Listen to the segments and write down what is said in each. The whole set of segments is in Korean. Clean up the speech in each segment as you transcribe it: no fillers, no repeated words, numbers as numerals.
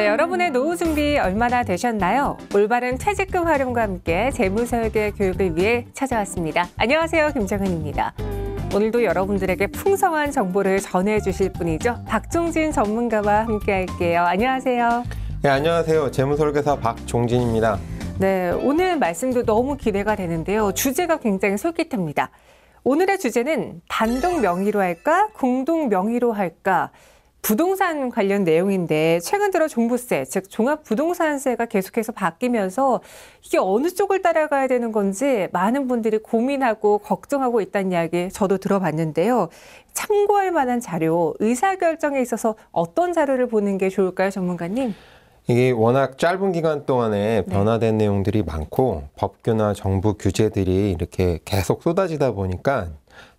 네, 여러분의 노후 준비 얼마나 되셨나요? 올바른 퇴직금 활용과 함께 재무설계 교육을 위해 찾아왔습니다. 안녕하세요, 김정은입니다. 오늘도 여러분들에게 풍성한 정보를 전해주실 분이죠. 박종진 전문가와 함께 할게요. 안녕하세요. 네, 안녕하세요. 재무설계사 박종진입니다. 네, 오늘 말씀도 너무 기대가 되는데요. 주제가 굉장히 솔깃합니다. 오늘의 주제는 단독 명의로 할까, 공동 명의로 할까? 부동산 관련 내용인데 최근 들어 종부세, 즉 종합부동산세가 계속해서 바뀌면서 이게 어느 쪽을 따라가야 되는 건지 많은 분들이 고민하고 걱정하고 있다는 이야기 저도 들어봤는데요. 참고할 만한 자료, 의사결정에 있어서 어떤 자료를 보는 게 좋을까요, 전문가님? 이게 워낙 짧은 기간 동안에 변화된 내용들이 많고 법규나 정부 규제들이 이렇게 계속 쏟아지다 보니까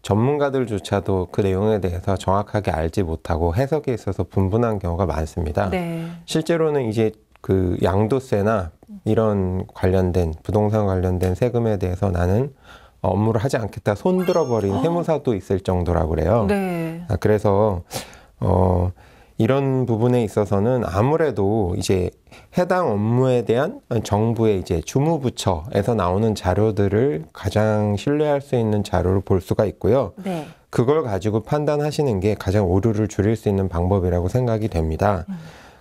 전문가들조차도 그 내용에 대해서 정확하게 알지 못하고 해석에 있어서 분분한 경우가 많습니다. 네. 실제로는 이제 그 양도세나 이런 관련된 부동산 관련된 세금에 대해서 나는 업무를 하지 않겠다 손들어버린 세무사도 있을 정도라고 그래요. 네. 그래서 이런 부분에 있어서는 아무래도 이제 해당 업무에 대한 정부의 이제 주무부처에서 나오는 자료들을 가장 신뢰할 수 있는 자료를 볼 수가 있고요. 네. 그걸 가지고 판단하시는 게 가장 오류를 줄일 수 있는 방법이라고 생각이 됩니다.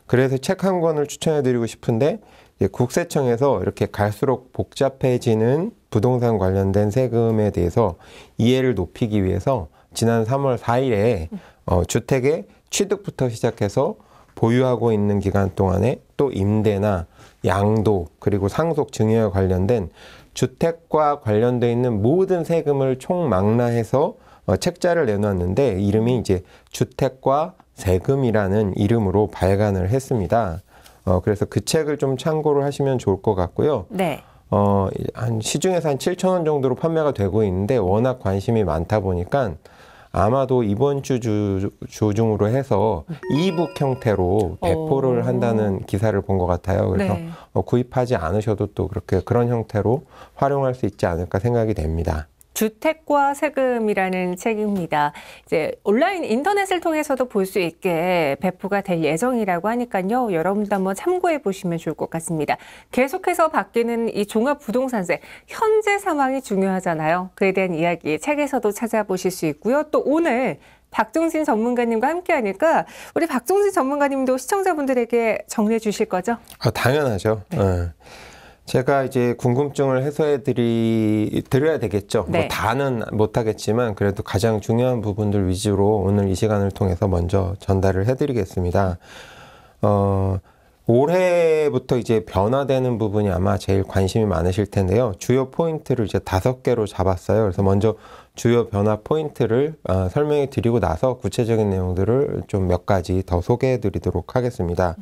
그래서 책 한 권을 추천해 드리고 싶은데 국세청에서 이렇게 갈수록 복잡해지는 부동산 관련된 세금에 대해서 이해를 높이기 위해서 지난 3월 4일에 주택의 취득부터 시작해서 보유하고 있는 기간 동안에 또 임대나 양도 그리고 상속 증여와 관련된 주택과 관련되어 있는 모든 세금을 총망라해서 책자를 내놨는데 이름이 이제 주택과 세금이라는 이름으로 발간을 했습니다. 그래서 그 책을 좀 참고를 하시면 좋을 것 같고요. 네. 한 시중에서 한 7,000원 정도로 판매가 되고 있는데 워낙 관심이 많다 보니까 아마도 이번 주 중으로 해서 이북 형태로 배포를 한다는 기사를 본 것 같아요. 그래서 네. 구입하지 않으셔도 또 그렇게 그런 형태로 활용할 수 있지 않을까 생각이 됩니다. 주택과 세금이라는 책입니다. 이제 온라인 인터넷을 통해서도 볼 수 있게 배포가 될 예정이라고 하니까요. 여러분도 한번 참고해 보시면 좋을 것 같습니다. 계속해서 바뀌는 이 종합부동산세, 현재 상황이 중요하잖아요. 그에 대한 이야기 책에서도 찾아보실 수 있고요. 또 오늘 박종진 전문가님과 함께 하니까 우리 박종진 전문가님도 시청자분들에게 정리해 주실 거죠? 당연하죠. 네. 제가 이제 궁금증을 해소해 드려야 되겠죠. 네. 뭐 다는 못하겠지만 그래도 가장 중요한 부분들 위주로 오늘 이 시간을 통해서 먼저 전달을 해드리겠습니다. 올해부터 이제 변화되는 부분이 아마 제일 관심이 많으실 텐데요. 주요 포인트를 이제 5개로 잡았어요. 그래서 먼저 주요 변화 포인트를 설명해 드리고 나서 구체적인 내용들을 좀 몇 가지 더 소개해 드리도록 하겠습니다.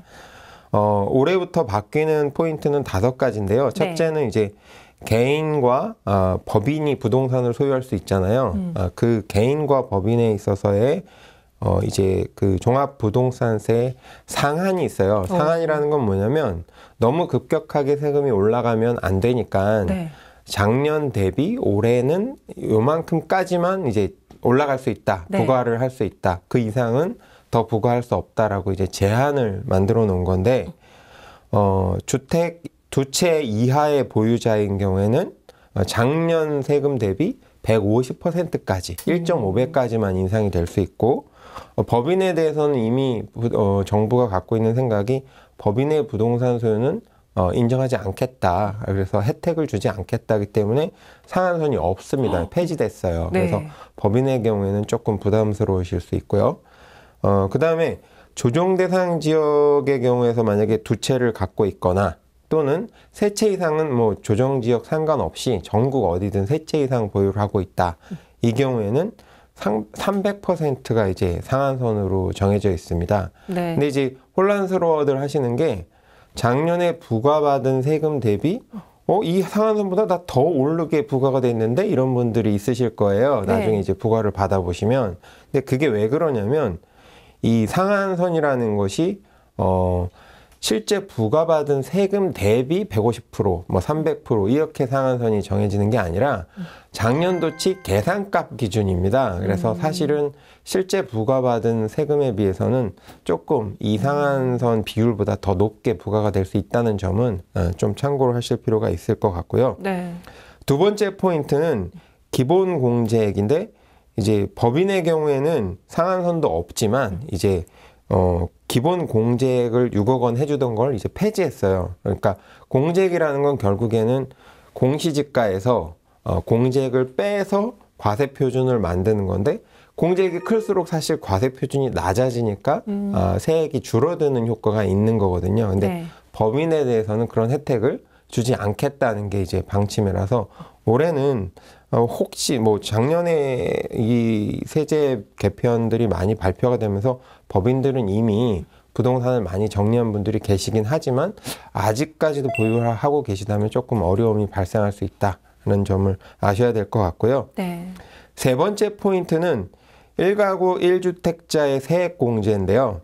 올해부터 바뀌는 포인트는 5가지인데요. 첫째는 이제 개인과 법인이 부동산을 소유할 수 있잖아요. 그 개인과 법인에 있어서의 이제 그 종합부동산세 상한이 있어요. 상한이라는 건 뭐냐면 너무 급격하게 세금이 올라가면 안 되니까 네. 작년 대비 올해는 요만큼까지만 이제 올라갈 수 있다. 네. 부과를 할 수 있다. 그 이상은 더 부과할 수 없다라고 이제 제한을 만들어 놓은 건데, 주택 2채 이하의 보유자인 경우에는 작년 세금 대비 150%까지, 1.5배까지만 인상이 될 수 있고, 법인에 대해서는 이미 정부가 갖고 있는 생각이 법인의 부동산 소유는 인정하지 않겠다. 그래서 혜택을 주지 않겠다기 때문에 상한선이 없습니다. 폐지됐어요. 네. 그래서 법인의 경우에는 조금 부담스러우실 수 있고요. 그 다음에 조정 대상 지역의 경우에서 만약에 2채를 갖고 있거나 또는 3채 이상은 뭐 조정 지역 상관없이 전국 어디든 3채 이상 보유를 하고 있다. 이 경우에는 300%가 이제 상한선으로 정해져 있습니다. 네. 근데 이제 혼란스러워들 하시는 게 작년에 부과받은 세금 대비 이 상한선보다 나 더 오르게 부과가 됐는데 이런 분들이 있으실 거예요. 나중에 네. 이제 부과를 받아보시면. 근데 그게 왜 그러냐면 이 상한선이라는 것이 실제 부과받은 세금 대비 150%, 뭐 300% 이렇게 상한선이 정해지는 게 아니라 작년도치 계산값 기준입니다. 그래서 사실은 실제 부과받은 세금에 비해서는 조금 이 상한선 비율보다 더 높게 부과가 될 수 있다는 점은 좀 참고를 하실 필요가 있을 것 같고요. 네. 두 번째 포인트는 기본 공제액인데 이제 법인의 경우에는 상한선도 없지만 이제 기본 공제액을 6억 원 해주던 걸 이제 폐지했어요. 그러니까 공제액이라는 건 결국에는 공시지가에서 공제액을 빼서 과세 표준을 만드는 건데 공제액이 클수록 사실 과세 표준이 낮아지니까 세액이 줄어드는 효과가 있는 거거든요. 근데 네. 법인에 대해서는 그런 혜택을 주지 않겠다는 게 이제 방침이라서 올해는 혹시 뭐 작년에 이 세제 개편들이 많이 발표가 되면서 법인들은 이미 부동산을 많이 정리한 분들이 계시긴 하지만 아직까지도 보유를 하고 계시다면 조금 어려움이 발생할 수 있다는 점을 아셔야 될 것 같고요. 네. 세 번째 포인트는 1가구 1주택자의 세액 공제인데요.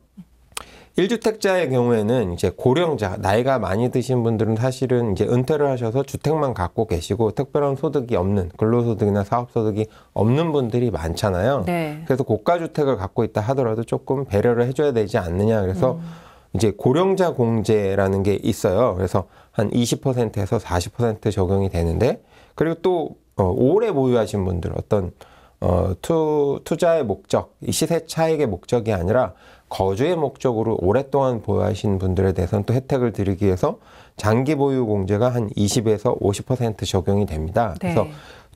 1주택자의 경우에는 이제 고령자, 나이가 많이 드신 분들은 사실은 이제 은퇴를 하셔서 주택만 갖고 계시고 특별한 소득이 없는, 근로소득이나 사업소득이 없는 분들이 많잖아요. 네. 그래서 고가주택을 갖고 있다 하더라도 조금 배려를 해줘야 되지 않느냐. 그래서 이제 고령자 공제라는 게 있어요. 그래서 한 20%에서 40% 적용이 되는데, 그리고 또 오래 보유하신 분들, 어떤 투자의 목적, 이 시세 차익의 목적이 아니라 거주의 목적으로 오랫동안 보유하신 분들에 대해서는 또 혜택을 드리기 위해서 장기 보유 공제가 한 20에서 50% 적용이 됩니다. 네. 그래서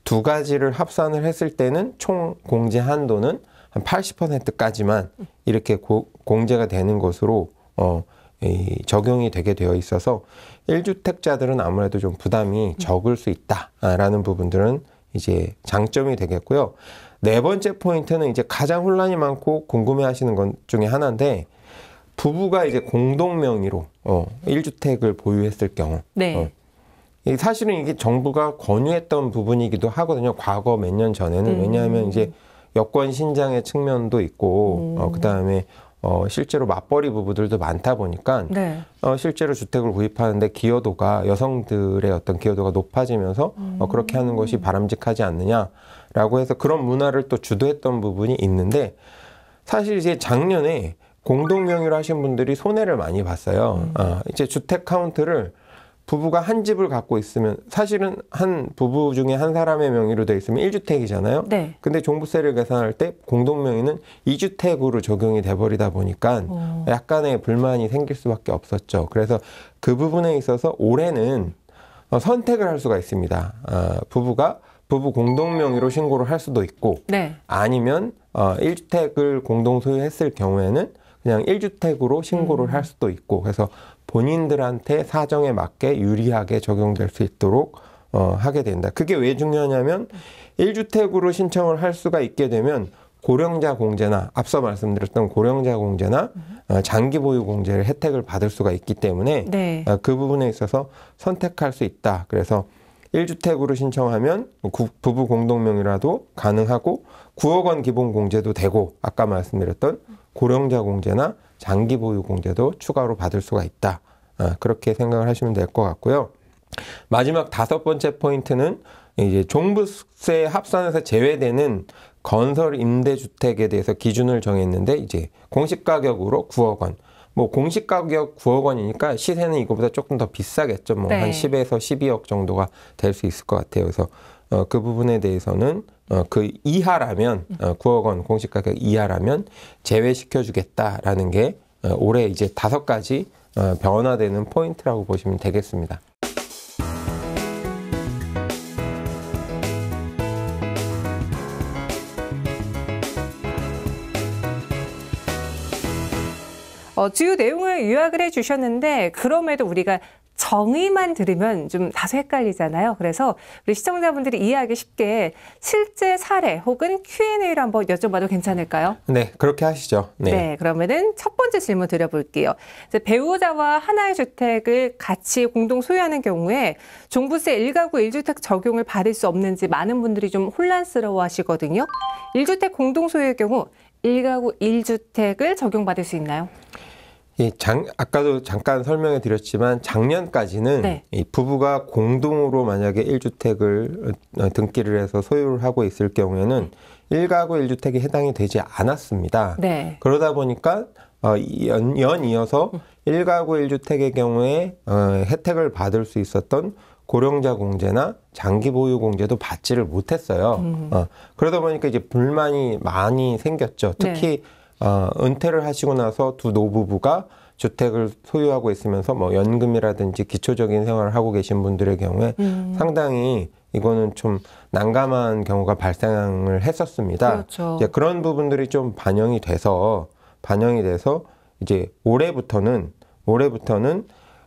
두 가지를 합산을 했을 때는 총 공제 한도는 한 80%까지만 이렇게 공제가 되는 것으로 적용이 되게 되어 있어서 1주택자들은 아무래도 좀 부담이 적을 수 있다라는 부분들은 이제 장점이 되겠고요. 네 번째 포인트는 이제 가장 혼란이 많고 궁금해하시는 것 중에 하나인데, 부부가 이제 공동 명의로 1주택을 보유했을 경우, 네. 사실은 이게 정부가 권유했던 부분이기도 하거든요. 과거 몇 년 전에는. 왜냐하면 이제 여권 신장의 측면도 있고, 그 다음에 실제로 맞벌이 부부들도 많다 보니까 네. 실제로 주택을 구입하는데 기여도가, 여성들의 어떤 기여도가 높아지면서 그렇게 하는 것이 바람직하지 않느냐라고 해서 그런 문화를 또 주도했던 부분이 있는데, 사실 이제 작년에 공동 명의로 하신 분들이 손해를 많이 봤어요. 이제 주택 카운트를 부부가 한 집을 갖고 있으면, 사실은 한 부부 중에 한 사람의 명의로 돼 있으면 1주택이잖아요. 네. 근데 종부세를 계산할 때 공동 명의는 2주택으로 적용이 돼버리다 보니까 약간의 불만이 생길 수밖에 없었죠. 그래서 그 부분에 있어서 올해는 선택을 할 수가 있습니다. 부부가 부부 공동 명의로 신고를 할 수도 있고, 네. 아니면 1주택을 공동 소유했을 경우에는 그냥 1주택으로 신고를 할 수도 있고, 그래서 본인들한테 사정에 맞게 유리하게 적용될 수 있도록 하게 된다. 그게 왜 중요하냐면 1주택으로 신청을 할 수가 있게 되면 고령자 공제나 앞서 말씀드렸던 고령자 공제나 장기 보유 공제를 혜택을 받을 수가 있기 때문에 네. 그 부분에 있어서 선택할 수 있다. 그래서 1주택으로 신청하면 부부 공동명의라도 가능하고 9억 원 기본 공제도 되고, 아까 말씀드렸던 고령자 공제나 장기 보유 공제도 추가로 받을 수가 있다. 그렇게 생각을 하시면 될 것 같고요. 마지막 다섯 번째 포인트는 이제 종부세 합산에서 제외되는 건설 임대주택에 대해서 기준을 정했는데, 이제 공시 가격으로 9억 원. 뭐 공시 가격 9억 원이니까 시세는 이거보다 조금 더 비싸겠죠. 뭐 한 네. 10에서 12억 정도가 될 수 있을 것 같아요. 그래서 그 부분에 대해서는 그 이하라면 9억 원 공시 가격 이하라면 제외시켜 주겠다라는 게 올해 이제 5가지 변화되는 포인트라고 보시면 되겠습니다. 주요 내용을 요약을 해주셨는데, 그럼에도 우리가 정의만 들으면 좀 다소 헷갈리잖아요. 그래서 우리 시청자분들이 이해하기 쉽게 실제 사례 혹은 Q&A로 한번 여쭤봐도 괜찮을까요? 네, 그렇게 하시죠. 네, 그러면은 첫 번째 질문 드려볼게요. 이제 배우자와 하나의 주택을 같이 공동 소유하는 경우에 종부세 1가구 1주택 적용을 받을 수 없는지 많은 분들이 좀 혼란스러워 하시거든요. 1주택 공동 소유의 경우 1가구 1주택을 적용받을 수 있나요? 아까도 잠깐 설명해 드렸지만 작년까지는 네. 이 부부가 공동으로 만약에 1주택을 등기를 해서 소유를 하고 있을 경우에는 1가구 1주택이 해당이 되지 않았습니다. 네. 그러다 보니까 연이어서 1가구 1주택의 경우에 혜택을 받을 수 있었던 고령자 공제나 장기 보유 공제도 받지를 못했어요. 그러다 보니까 이제 불만이 많이 생겼죠. 특히 은퇴를 하시고 나서 두 노부부가 주택을 소유하고 있으면서 뭐 연금이라든지 기초적인 생활을 하고 계신 분들의 경우에 상당히 이거는 좀 난감한 경우가 발생을 했었습니다. 그렇죠. 이제 그런 부분들이 좀 반영이 돼서 이제 올해부터는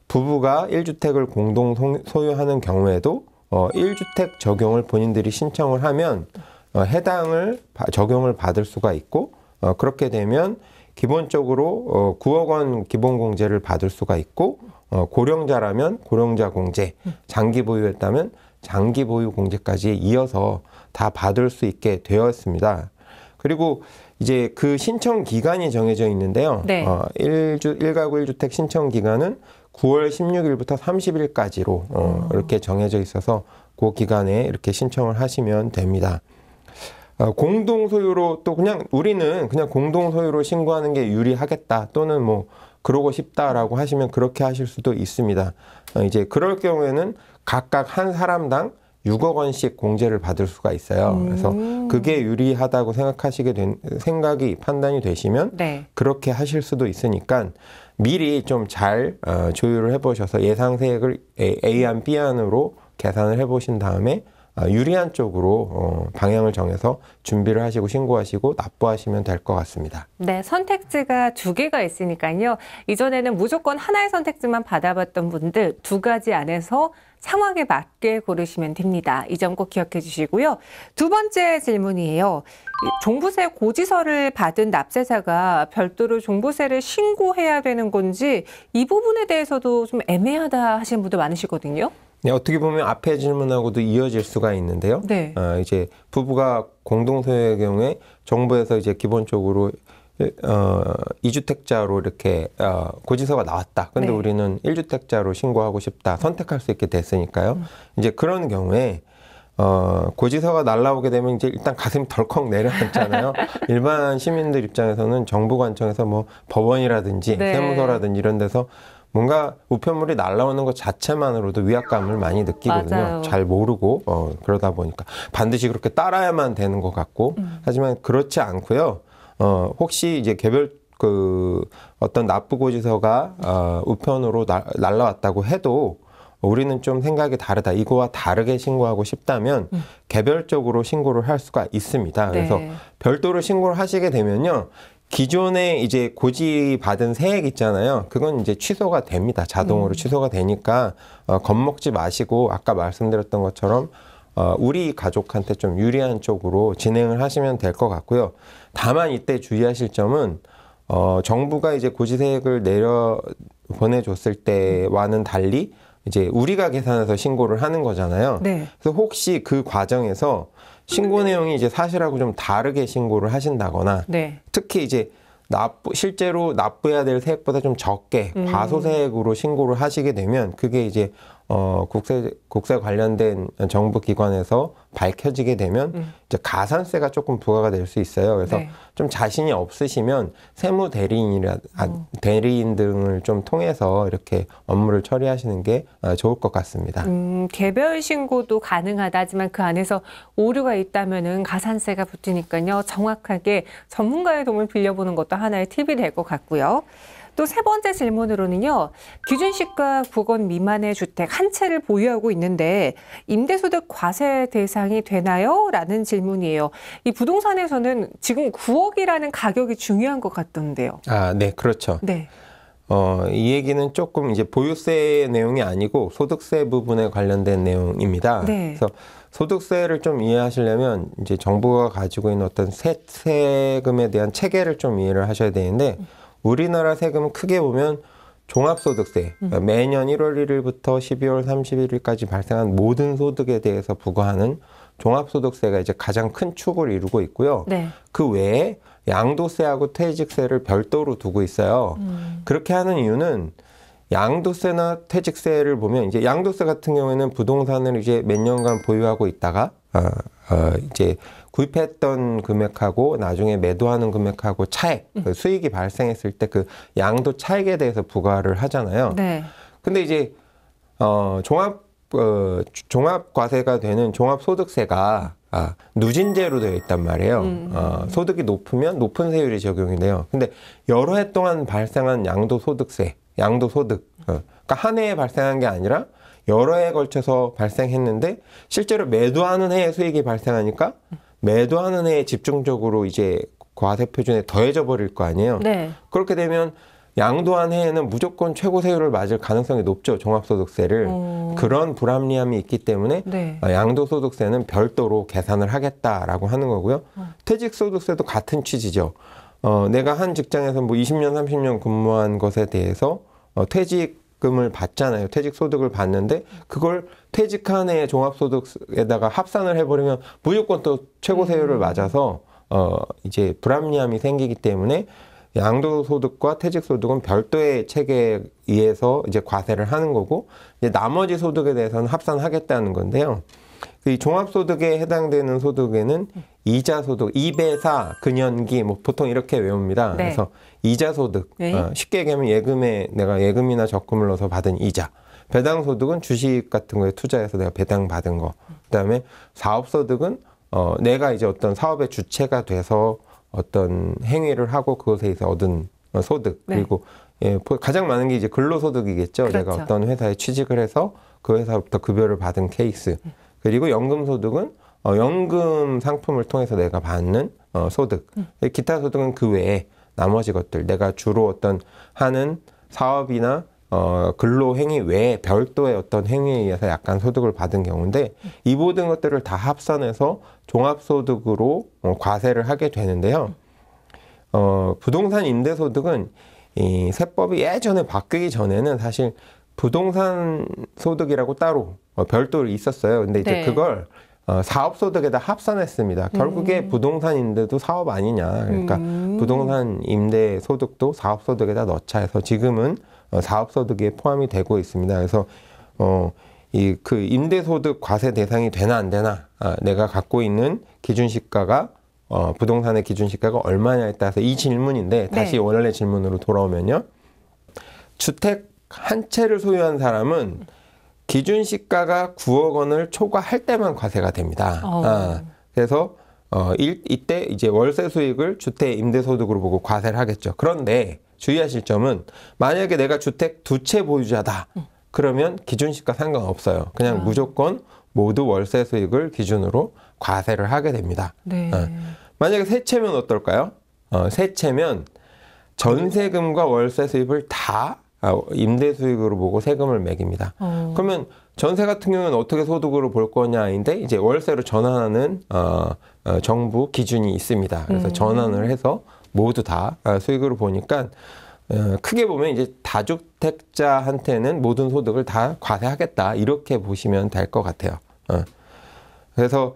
부부가 1주택을 공동 소유하는 경우에도 1주택 적용을 본인들이 신청을 하면 적용을 받을 수가 있고 그렇게 되면 기본적으로 9억 원 기본 공제를 받을 수가 있고 고령자라면 고령자 공제, 장기 보유했다면 장기 보유 공제까지 이어서 다 받을 수 있게 되었습니다. 그리고 이제 그 신청 기간이 정해져 있는데요. 네. 1가구 1주택 신청 기간은 9월 16일부터 30일까지로 이렇게 정해져 있어서 그 기간에 이렇게 신청을 하시면 됩니다. 공동 소유로 또 우리는 그냥 공동 소유로 신고하는 게 유리하겠다 또는 뭐 그러고 싶다라고 하시면 그렇게 하실 수도 있습니다. 이제 그럴 경우에는 각각 한 사람당 6억 원씩 공제를 받을 수가 있어요. 그래서 그게 유리하다고 판단이 되시면 네. 그렇게 하실 수도 있으니까 미리 좀 잘 조율을 해보셔서 예상세액을 A안, B안으로 계산을 해보신 다음에 유리한 쪽으로 방향을 정해서 준비를 하시고 신고하시고 납부하시면 될 것 같습니다. 네, 선택지가 2개가 있으니까요. 이전에는 무조건 하나의 선택지만 받아봤던 분들 2가지 안에서 상황에 맞게 고르시면 됩니다. 이 점 꼭 기억해 주시고요. 두 번째 질문이에요. 종부세 고지서를 받은 납세자가 별도로 종부세를 신고해야 되는 건지 이 부분에 대해서도 좀 애매하다 하시는 분도 많으시거든요. 네, 어떻게 보면 앞에 질문하고도 이어질 수가 있는데요. 네. 이제 부부가 공동소유의 경우에 정부에서 이제 기본적으로 2주택자로 이렇게 고지서가 나왔다. 근데 네. 우리는 1주택자로 신고하고 싶다. 선택할 수 있게 됐으니까요. 이제 그런 경우에 고지서가 날라오게 되면 이제 일단 가슴이 덜컥 내려앉잖아요. 일반 시민들 입장에서는 정부 관청에서 뭐 법원이라든지 네. 세무서라든지 이런 데서 뭔가 우편물이 날라오는 것 자체만으로도 위압감을 많이 느끼거든요. 맞아요. 잘 모르고 그러다 보니까 반드시 그렇게 따라야만 되는 것 같고 하지만 그렇지 않고요. 혹시 이제 개별 어떤 납부고지서가 우편으로 날라왔다고 해도 우리는 좀 생각이 다르다. 이거와 다르게 신고하고 싶다면 개별적으로 신고를 할 수가 있습니다. 그래서 네. 별도로 신고를 하시게 되면요. 기존에 이제 고지받은 세액 있잖아요. 그건 이제 취소가 됩니다. 자동으로 취소가 되니까 겁먹지 마시고 아까 말씀드렸던 것처럼 우리 가족한테 좀 유리한 쪽으로 진행을 하시면 될 것 같고요. 다만 이때 주의하실 점은 정부가 이제 고지세액을 내려 보내줬을 때와는 달리 이제 우리가 계산해서 신고를 하는 거잖아요. 네. 그래서 혹시 그 과정에서 신고 내용이 이제 사실하고 좀 다르게 신고를 하신다거나 네. 특히 이제 실제로 납부해야 될 세액보다 좀 적게 과소세액으로 신고를 하시게 되면 그게 이제 국세 관련된 정부 기관에서 밝혀지게 되면 이제 가산세가 조금 부과가 될 수 있어요. 그래서 네. 좀 자신이 없으시면 세무 대리인 등을 좀 통해서 이렇게 업무를 처리하시는 게 좋을 것 같습니다. 개별 신고도 가능하다 하지만 그 안에서 오류가 있다면은 가산세가 붙으니까요. 정확하게 전문가의 도움을 빌려보는 것도 하나의 팁이 될 것 같고요. 또 세 번째 질문으로는요. 기준시가 9억 원 미만의 주택 한 채를 보유하고 있는데 임대소득 과세 대상이 되나요? 라는 질문이에요. 이 부동산에서는 지금 9억이라는 가격이 중요한 것 같던데요. 네, 그렇죠. 네. 이 얘기는 조금 이제 보유세 내용이 아니고 소득세 부분에 관련된 내용입니다. 네. 그래서 소득세를 좀 이해하시려면 이제 정부가 가지고 있는 어떤 세금에 대한 체계를 좀 이해를 하셔야 되는데 우리나라 세금은 크게 보면 종합소득세, 매년 1월 1일부터 12월 31일까지 발생한 모든 소득에 대해서 부과하는 종합소득세가 이제 가장 큰 축을 이루고 있고요. 네. 그 외에 양도세하고 퇴직세를 별도로 두고 있어요. 그렇게 하는 이유는 양도세나 퇴직세를 보면 이제 양도세 같은 경우에는 부동산을 이제 몇 년간 보유하고 있다가 이제 구입했던 금액하고 나중에 매도하는 금액하고 차액, 그 수익이 발생했을 때 그 양도 차익에 대해서 부과를 하잖아요. 네. 근데 이제 종합과세가 되는 종합소득세가 누진제로 되어 있단 말이에요. 소득이 높으면 높은 세율이 적용이 돼요. 근데 여러 해 동안 발생한 양도소득세, 양도소득, 그러니까 한 해에 발생한 게 아니라 여러 해에 걸쳐서 발생했는데 실제로 매도하는 해에 수익이 발생하니까 매도하는 해에 집중적으로 이제 과세 표준에 더해져 버릴 거 아니에요. 네. 그렇게 되면 양도한 해에는 무조건 최고 세율을 맞을 가능성이 높죠. 종합소득세를. 그런 불합리함이 있기 때문에 네. 양도소득세는 별도로 계산을 하겠다라고 하는 거고요. 퇴직소득세도 같은 취지죠. 내가 한 직장에서 뭐 20년, 30년 근무한 것에 대해서 퇴직금을 받잖아요. 퇴직소득을 받는데 그걸 퇴직한 해의 종합소득에다가 합산을 해버리면 무조건 또 최고 세율을 맞아서 이제 불합리함이 생기기 때문에 양도소득과 퇴직소득은 별도의 체계에 의해서 이제 과세를 하는 거고, 이제 나머지 소득에 대해서는 합산하겠다는 건데요. 이 종합소득에 해당되는 소득에는 이자소득, 2배사, 근연기, 뭐 보통 이렇게 외웁니다. 네. 그래서 이자소득, 네. 쉽게 얘기하면 예금에 내가 예금이나 적금을 넣어서 받은 이자. 배당소득은 주식 같은 거에 투자해서 내가 배당 받은 거. 그다음에 사업소득은 내가 이제 어떤 사업의 주체가 돼서 어떤 행위를 하고 그것에서 얻은 소득. 네. 그리고 가장 많은 게 이제 근로소득이겠죠. 그렇죠. 내가 어떤 회사에 취직을 해서 그 회사로부터 급여를 받은 케이스. 그리고 연금소득은 연금 상품을 통해서 내가 받는 소득. 기타 소득은 그 외에 나머지 것들. 내가 주로 어떤 하는 사업이나 근로 행위 외에 별도의 어떤 행위에 의해서 약간 소득을 받은 경우인데, 이 모든 것들을 다 합산해서 종합소득으로 과세를 하게 되는데요. 부동산 임대소득은 이 세법이 예전에 바뀌기 전에는 사실 부동산 소득이라고 따로 별도로 있었어요. 근데 이제 네. 그걸 사업소득에다 합산했습니다. 결국에 부동산 임대도 사업 아니냐. 그러니까 부동산 임대 소득도 사업소득에다 넣자 해서 지금은 사업소득에 포함이 되고 있습니다. 그래서 그 임대소득 과세 대상이 되나 안 되나, 내가 갖고 있는 기준시가가 부동산의 기준시가가 얼마냐에 따라서 이 질문인데, 다시 네. 원래 질문으로 돌아오면요. 주택 한 채를 소유한 사람은 기준시가가 9억 원을 초과할 때만 과세가 됩니다. 그래서 이때 이제 월세 수익을 주택 임대소득으로 보고 과세를 하겠죠. 그런데 주의하실 점은, 만약에 내가 주택 2채 보유자다. 그러면 기준시가 상관없어요. 그냥 무조건 모두 월세 수익을 기준으로 과세를 하게 됩니다. 네. 만약에 3채면 어떨까요? 3채면 전세금과 월세 수입을 다 임대 수익으로 보고 세금을 매깁니다. 그러면 전세 같은 경우는 어떻게 소득으로 볼 거냐인데, 이제 월세로 전환하는 정부 기준이 있습니다. 그래서 전환을 해서 모두 다 수익으로 보니까 크게 보면 이제 다주택자한테는 모든 소득을 다 과세하겠다, 이렇게 보시면 될 것 같아요. 그래서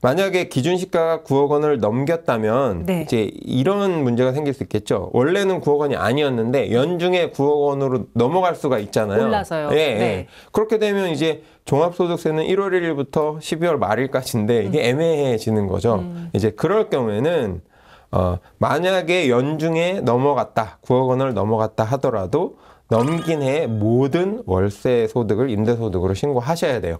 만약에 기준시가가 9억 원을 넘겼다면 네. 이제 이런 문제가 생길 수 있겠죠. 원래는 9억 원이 아니었는데 연중에 9억 원으로 넘어갈 수가 있잖아요. 올라서요. 예, 네. 예. 그렇게 되면 이제 종합소득세는 1월 1일부터 12월 말일까지인데 이게 애매해지는 거죠. 이제 그럴 경우에는 만약에 연중에 넘어갔다, 9억 원을 넘어갔다 하더라도 넘긴 해에 모든 월세 소득을 임대소득으로 신고하셔야 돼요.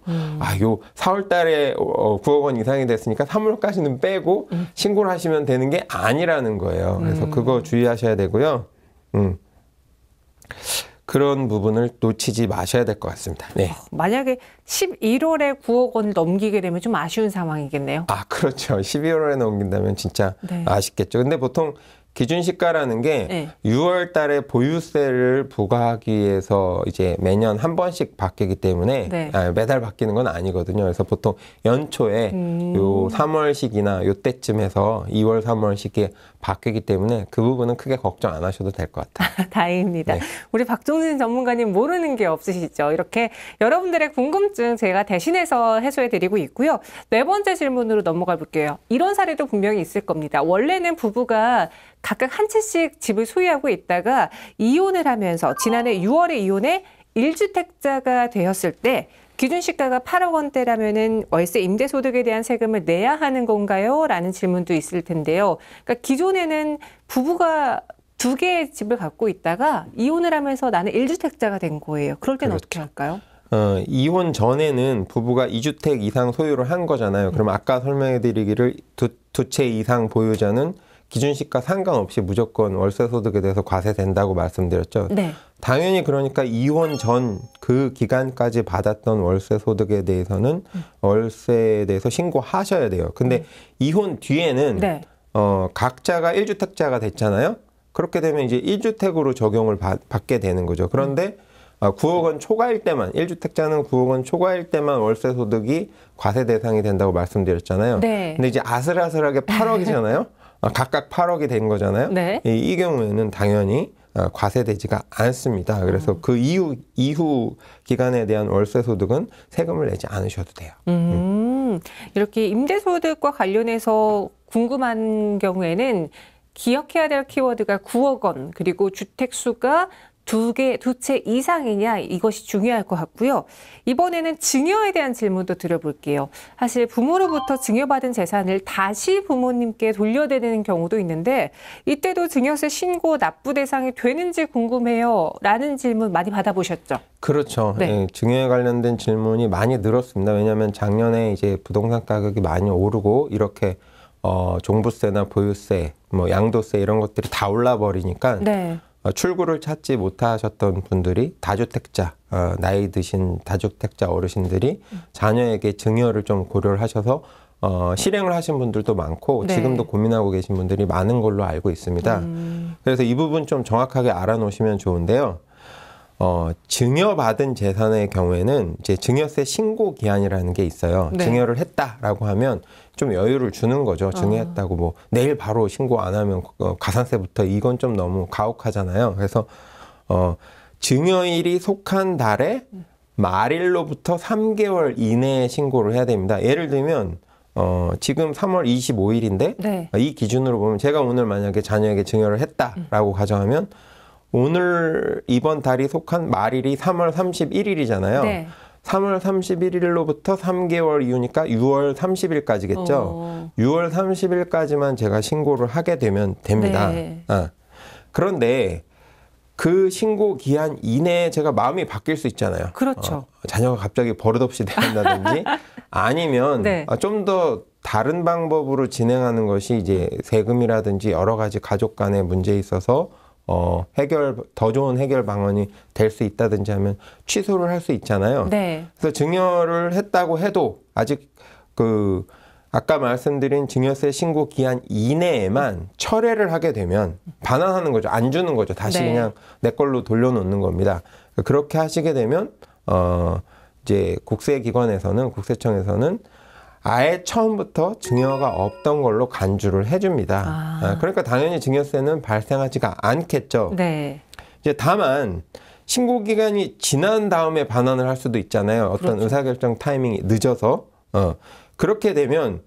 요 4월 달에 9억 원 이상이 됐으니까 3월까지는 빼고 신고를 하시면 되는 게 아니라는 거예요. 그래서 그거 주의하셔야 되고요. 그런 부분을 놓치지 마셔야 될 것 같습니다. 네. 만약에 11월에 9억 원을 넘기게 되면 좀 아쉬운 상황이겠네요. 그렇죠. 12월에 넘긴다면 진짜 네. 아쉽겠죠. 근데 보통 기준시가라는 게 네. 6월 달에 보유세를 부과하기 위해서 이제 매년 한 번씩 바뀌기 때문에 네. 매달 바뀌는 건 아니거든요. 그래서 보통 연초에 요 3월식이나 요때쯤 해서 2월, 3월식에 바뀌기 때문에 그 부분은 크게 걱정 안 하셔도 될 것 같아요. 다행입니다. 네. 우리 박종진 전문가님 모르는 게 없으시죠? 이렇게 여러분들의 궁금증 제가 대신해서 해소해드리고 있고요. 네 번째 질문으로 넘어가 볼게요. 이런 사례도 분명히 있을 겁니다. 원래는 부부가 각각 한 채씩 집을 소유하고 있다가 이혼을 하면서 지난해 6월에 이혼해 1주택자가 되었을 때 기준시가가 8억 원대라면은 월세 임대소득에 대한 세금을 내야 하는 건가요? 라는 질문도 있을 텐데요. 그러니까 기존에는 부부가 두 개의 집을 갖고 있다가 이혼을 하면서 나는 1주택자가 된 거예요. 그럴 때는 그렇죠. 어떻게 할까요? 이혼 전에는 부부가 2주택 이상 소유를 한 거잖아요. 그럼 아까 설명해 드리기를 두 채 이상 보유자는 기준시가 상관없이 무조건 월세소득에 대해서 과세된다고 말씀드렸죠. 네. 당연히 그러니까 이혼 전 그 기간까지 받았던 월세소득에 대해서는 월세에 대해서 신고하셔야 돼요. 근데 이혼 뒤에는 네. 각자가 1주택자가 됐잖아요. 그렇게 되면 이제 1주택으로 적용을 받게 되는 거죠. 그런데 9억 원 초과일 때만 1주택자는 9억 원 초과일 때만 월세 소득이 과세 대상이 된다고 말씀드렸잖아요. 네. 근데 이제 아슬아슬하게 8억이잖아요. 각각 8억이 된 거잖아요. 네. 이 경우에는 당연히 과세되지가 않습니다. 그래서 그 이후 기간에 대한 월세 소득은 세금을 내지 않으셔도 돼요. 이렇게 임대소득과 관련해서 궁금한 경우에는 기억해야 될 키워드가 9억 원, 그리고 주택수가 두 채 이상이냐, 이것이 중요할 것 같고요. 이번에는 증여에 대한 질문도 드려볼게요. 사실 부모로부터 증여받은 재산을 다시 부모님께 돌려드리는 경우도 있는데 이때도 증여세 신고 납부 대상이 되는지 궁금해요. 라는 질문 많이 받아보셨죠? 그렇죠. 네. 예, 증여에 관련된 질문이 많이 늘었습니다. 왜냐하면 작년에 이제 부동산 가격이 많이 오르고 이렇게 종부세나 보유세, 뭐 양도세 이런 것들이 다 올라 버리니까 네. 출구를 찾지 못하셨던 분들이 다주택자, 나이 드신 다주택자 어르신들이 자녀에게 증여를 좀 고려를 하셔서 실행을 하신 분들도 많고 네. 지금도 고민하고 계신 분들이 많은 걸로 알고 있습니다. 그래서 이 부분 좀 정확하게 알아놓으시면 좋은데요. 증여받은 재산의 경우에는 이제 증여세 신고 기한이라는 게 있어요. 네. 증여를 했다라고 하면 좀 여유를 주는 거죠. 증여했다고 뭐 내일 바로 신고 안 하면 가산세부터 이건 좀 너무 가혹하잖아요. 그래서 증여일이 속한 달에 말일로부터 3개월 이내에 신고를 해야 됩니다. 예를 들면 지금 3월 25일인데 네. 이 기준으로 보면 제가 오늘 만약에 자녀에게 증여를 했다라고 가정하면 오늘 이번 달이 속한 말일이 3월 31일이잖아요. 네. 3월 31일로부터 3개월 이후니까 6월 30일까지겠죠. 6월 30일까지만 제가 신고를 하게 되면 됩니다. 네. 그런데 그 신고 기한 이내에 제가 마음이 바뀔 수 있잖아요. 그렇죠. 자녀가 갑자기 버릇없이 대한다든지 아니면 네. 좀 더 다른 방법으로 진행하는 것이 이제 세금이라든지 여러 가지 가족 간의 문제에 있어서 더 좋은 해결 방안이 될 수 있다든지 하면 취소를 할 수 있잖아요. 네. 그래서 증여를 했다고 해도 아직 아까 말씀드린 증여세 신고 기한 이내에만 철회를 하게 되면 반환하는 거죠. 안 주는 거죠. 다시 네. 그냥 내 걸로 돌려놓는 겁니다. 그렇게 하시게 되면 이제 국세청에서는 아예 처음부터 증여가 없던 걸로 간주를 해줍니다. 그러니까 당연히 증여세는 발생하지가 않겠죠. 네. 이제 다만 신고 기간이 지난 다음에 반환을 할 수도 있잖아요. 어떤 그렇죠. 의사결정 타이밍이 늦어서 그렇게 되면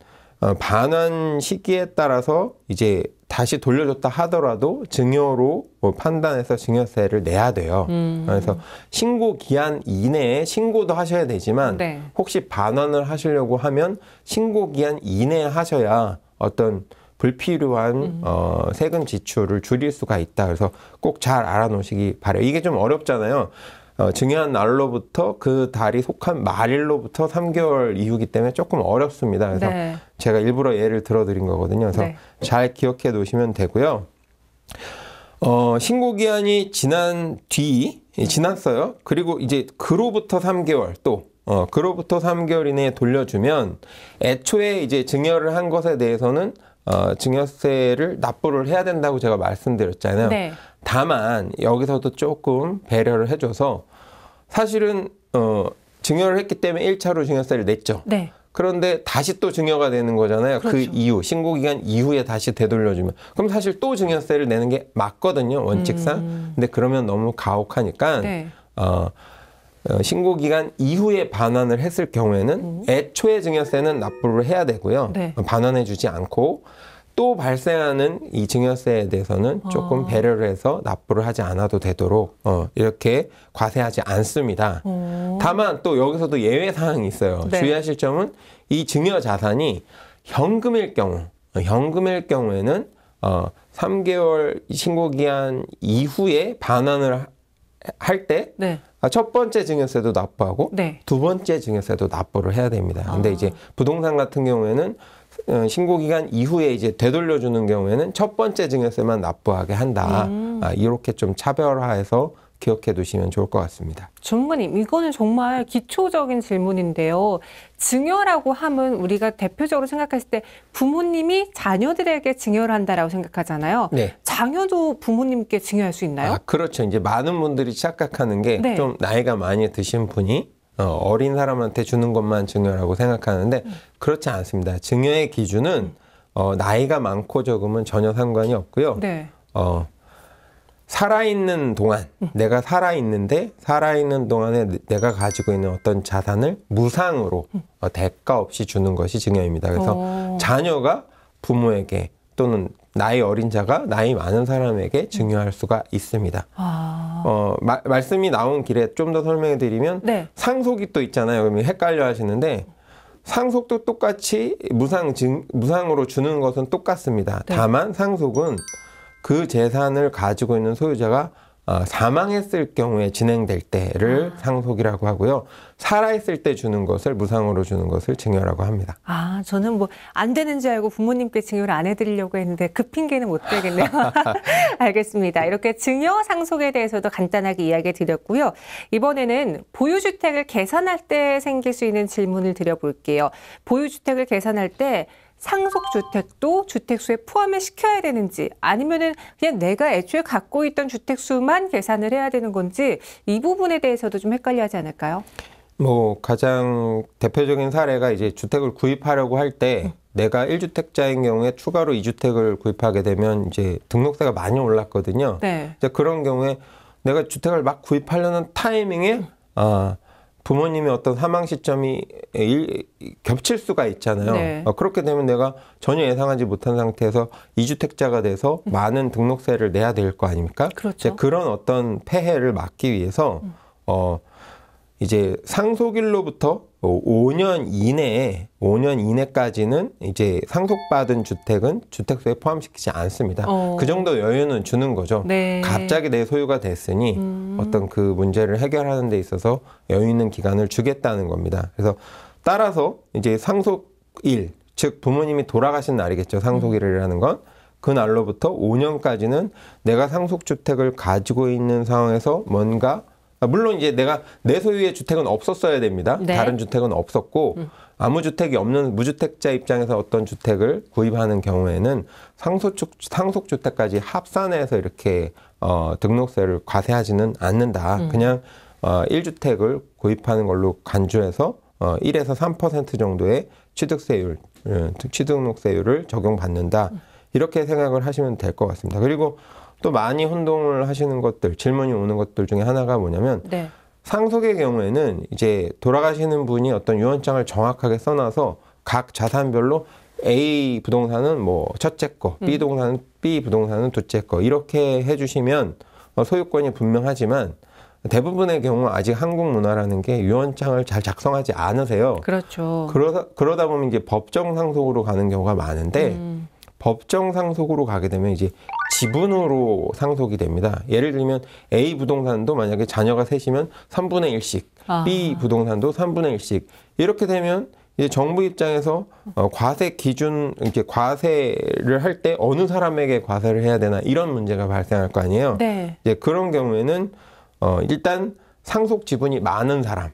반환 시기에 따라서 이제 다시 돌려줬다 하더라도 증여로 판단해서 증여세를 내야 돼요. 그래서 신고 기한 이내에 신고도 하셔야 되지만 네. 혹시 반환을 하시려고 하면 신고 기한 이내에 하셔야 어떤 불필요한 세금 지출을 줄일 수가 있다. 그래서 꼭 잘 알아놓으시기 바라요. 이게 좀 어렵잖아요. 증여한 날로부터 그 달이 속한 말일로부터 3개월 이후기 때문에 조금 어렵습니다. 그래서 네. 제가 일부러 예를 들어드린 거거든요. 그래서 네. 잘 기억해 놓으시면 되고요. 신고 기한이 지났어요. 그리고 이제 그로부터 3개월 그로부터 3개월 이내에 돌려주면 애초에 이제 증여를 한 것에 대해서는 증여세를 납부를 해야 된다고 제가 말씀드렸잖아요. 네. 다만 여기서도 조금 배려를 해줘서 사실은 증여를 했기 때문에 1차로 증여세를 냈죠. 네. 그런데 다시 또 증여가 되는 거잖아요. 그렇죠. 그 이후 신고기간 이후에 다시 되돌려주면 그럼 사실 또 증여세를 내는 게 맞거든요. 원칙상. 근데 그러면 너무 가혹하니까 네. 신고기간 이후에 반환을 했을 경우에는 애초에 증여세는 납부를 해야 되고요. 네. 반환해주지 않고 또 발생하는 이 증여세에 대해서는 조금 배려를 해서 납부를 하지 않아도 되도록 이렇게 과세하지 않습니다. 다만 또 여기서도 예외 사항이 있어요. 네. 주의하실 점은 이 증여 자산이 현금일 경우에는 3개월 신고기한 이후에 반환을 할 때 네. 첫 번째 증여세도 납부하고 네. 두 번째 증여세도 납부를 해야 됩니다. 근데 이제 부동산 같은 경우에는 신고기간 이후에 이제 되돌려주는 경우에는 첫 번째 증여세만 납부하게 한다. 이렇게 좀 차별화해서 기억해 두시면 좋을 것 같습니다. 전무님, 이거는 정말 기초적인 질문인데요. 증여라고 하면 우리가 대표적으로 생각했을 때 부모님이 자녀들에게 증여를 한다라고 생각하잖아요. 네. 자녀도 부모님께 증여할 수 있나요? 그렇죠. 이제 많은 분들이 착각하는 게 좀 네. 나이가 많이 드신 분이 어린 사람한테 주는 것만 증여라고 생각하는데 그렇지 않습니다. 증여의 기준은 나이가 많고 적으면 전혀 상관이 없고요. 네. 살아있는 동안 내가 살아있는 동안에 내가 가지고 있는 어떤 자산을 무상으로 대가 없이 주는 것이 증여입니다. 그래서 자녀가 부모에게 또는 나이 어린 자가 나이 많은 사람에게 증여할 수가 있습니다. 말씀이 나온 길에 좀 더 설명해 드리면 네. 상속이 또 있잖아요. 그러면 헷갈려 하시는데 상속도 똑같이 무상으로 주는 것은 똑같습니다. 네. 다만 상속은 그 재산을 가지고 있는 소유자가 사망했을 경우에 진행될 때를 상속이라고 하고요. 살아있을 때 주는 것을 무상으로 주는 것을 증여라고 합니다. 저는 뭐 안 되는 줄 알고 부모님께 증여를 안 해드리려고 했는데 그 핑계는 못 대겠네요. 알겠습니다. 이렇게 증여 상속에 대해서도 간단하게 이야기 드렸고요. 이번에는 보유주택을 계산할 때 생길 수 있는 질문을 드려볼게요. 보유주택을 계산할 때 상속주택도 주택수에 포함을 시켜야 되는지 아니면은 그냥 내가 애초에 갖고 있던 주택수만 계산을 해야 되는 건지 이 부분에 대해서도 좀 헷갈려하지 않을까요? 가장 대표적인 사례가 이제 주택을 구입하려고 할 때 내가 1주택자인 경우에 추가로 2주택을 구입하게 되면 이제 등록세가 많이 올랐거든요. 네. 이제 그런 경우에 내가 주택을 막 구입하려는 타이밍에 부모님의 어떤 사망 시점이 겹칠 수가 있잖아요. 네. 그렇게 되면 내가 전혀 예상하지 못한 상태에서 2주택자가 돼서 많은 등록세를 내야 될 거 아닙니까? 그렇죠. 이제 그런 어떤 폐해를 막기 위해서 이제 상속일로부터 5년 이내까지는 이제 상속받은 주택은 주택수에 포함시키지 않습니다. 그 정도 여유는 주는 거죠. 네. 갑자기 내 소유가 됐으니 어떤 그 문제를 해결하는 데 있어서 여유 있는 기간을 주겠다는 겁니다. 그래서 따라서 이제 상속일, 즉 부모님이 돌아가신 날이겠죠. 상속일이라는 건. 그 날로부터 5년까지는 내가 상속주택을 가지고 있는 상황에서 뭔가 물론 이제 내가 내 소유의 주택은 없었어야 됩니다. 네. 다른 주택은 없었고 아무 주택이 없는 무주택자 입장에서 어떤 주택을 구입하는 경우에는 상속주택까지 합산해서 이렇게 등록세를 과세하지는 않는다. 그냥 1주택을 구입하는 걸로 간주해서 1에서 3% 정도의 취등록세율을 적용받는다. 이렇게 생각을 하시면 될 것 같습니다. 그리고 또 많이 혼동을 하시는 것들, 질문이 오는 것들 중에 하나가 뭐냐면 네. 상속의 경우에는 이제 돌아가시는 분이 어떤 유언장을 정확하게 써놔서 각 자산별로 A 부동산은 뭐 첫째 거, B 부동산은 둘째 거 이렇게 해주시면 소유권이 분명하지만 대부분의 경우 아직 한국 문화라는 게 유언장을 잘 작성하지 않으세요. 그렇죠. 그러다 보면 이제 법정 상속으로 가는 경우가 많은데 법정 상속으로 가게 되면 이제 지분으로 상속이 됩니다. 예를 들면 A 부동산도 만약에 자녀가 셋이면 3분의 1씩, B 부동산도 3분의 1씩 이렇게 되면 이제 정부 입장에서 과세 기준, 이렇게 과세를 할 때 어느 사람에게 과세를 해야 되나 이런 문제가 발생할 거 아니에요. 네. 이제 그런 경우에는 일단 상속 지분이 많은 사람.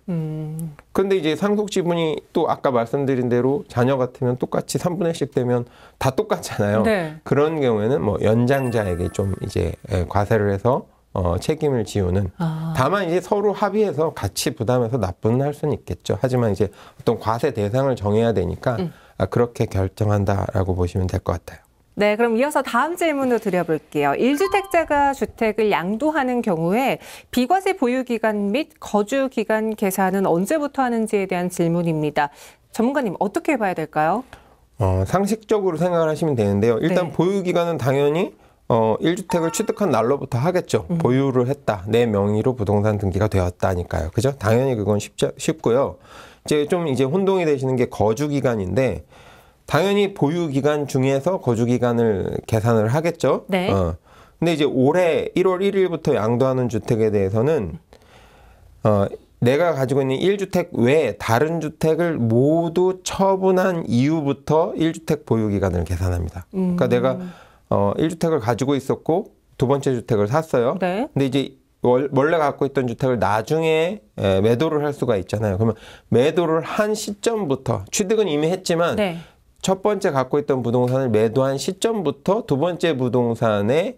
근데 이제 상속 지분이 또 아까 말씀드린 대로 자녀 같으면 똑같이 3분의 1씩 되면 다 똑같잖아요. 네. 그런 경우에는 뭐 연장자에게 좀 이제 과세를 해서 책임을 지우는. 다만 이제 서로 합의해서 같이 부담해서 납부는 할 수는 있겠죠. 하지만 이제 어떤 과세 대상을 정해야 되니까 그렇게 결정한다라고 보시면 될 것 같아요. 네, 그럼 이어서 다음 질문도 드려볼게요. 1주택자가 주택을 양도하는 경우에 비과세 보유기간 및 거주기간 계산은 언제부터 하는지에 대한 질문입니다. 전문가님, 어떻게 봐야 될까요? 상식적으로 생각을 하시면 되는데요. 일단 네. 보유기간은 당연히 1주택을 취득한 날로부터 하겠죠. 보유를 했다. 내 명의로 부동산 등기가 되었다니까요. 그죠? 당연히 그건 쉽고요. 이제 혼동이 되시는 게 거주기간인데, 당연히 보유기간 중에서 거주기간을 계산을 하겠죠. 네. 근데 이제 올해 1월 1일부터 양도하는 주택에 대해서는, 내가 가지고 있는 1주택 외에 다른 주택을 모두 처분한 이후부터 1주택 보유기간을 계산합니다. 그러니까 내가 1주택을 가지고 있었고 두 번째 주택을 샀어요. 네. 근데 이제 원래 갖고 있던 주택을 나중에 매도를 할 수가 있잖아요. 그러면 매도를 한 시점부터, 취득은 이미 했지만 네. 첫 번째 갖고 있던 부동산을 매도한 시점부터 두 번째 부동산의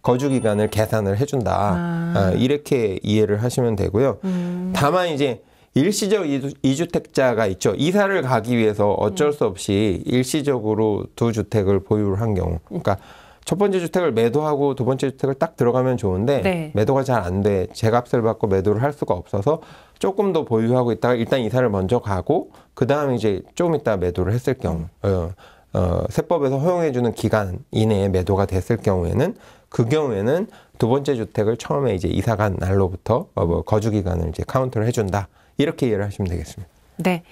거주 기간을 계산을 해준다. 이렇게 이해를 하시면 되고요. 다만 이제 일시적 이주택자가 있죠. 이사를 가기 위해서 어쩔 수 없이 일시적으로 두 주택을 보유를 한 경우. 그러니까 첫 번째 주택을 매도하고 두 번째 주택을 딱 들어가면 좋은데 네. 매도가 잘 안 돼. 제값을 받고 매도를 할 수가 없어서 조금 더 보유하고 있다가 일단 이사를 먼저 가고 그 다음에 이제 조금 있다 매도를 했을 경우 세법에서 허용해주는 기간 이내에 매도가 됐을 경우에는 그 경우에는 두 번째 주택을 처음에 이제 이사 간 날로부터 거주 기간을 이제 카운트를 해준다. 이렇게 이해를 하시면 되겠습니다. 네.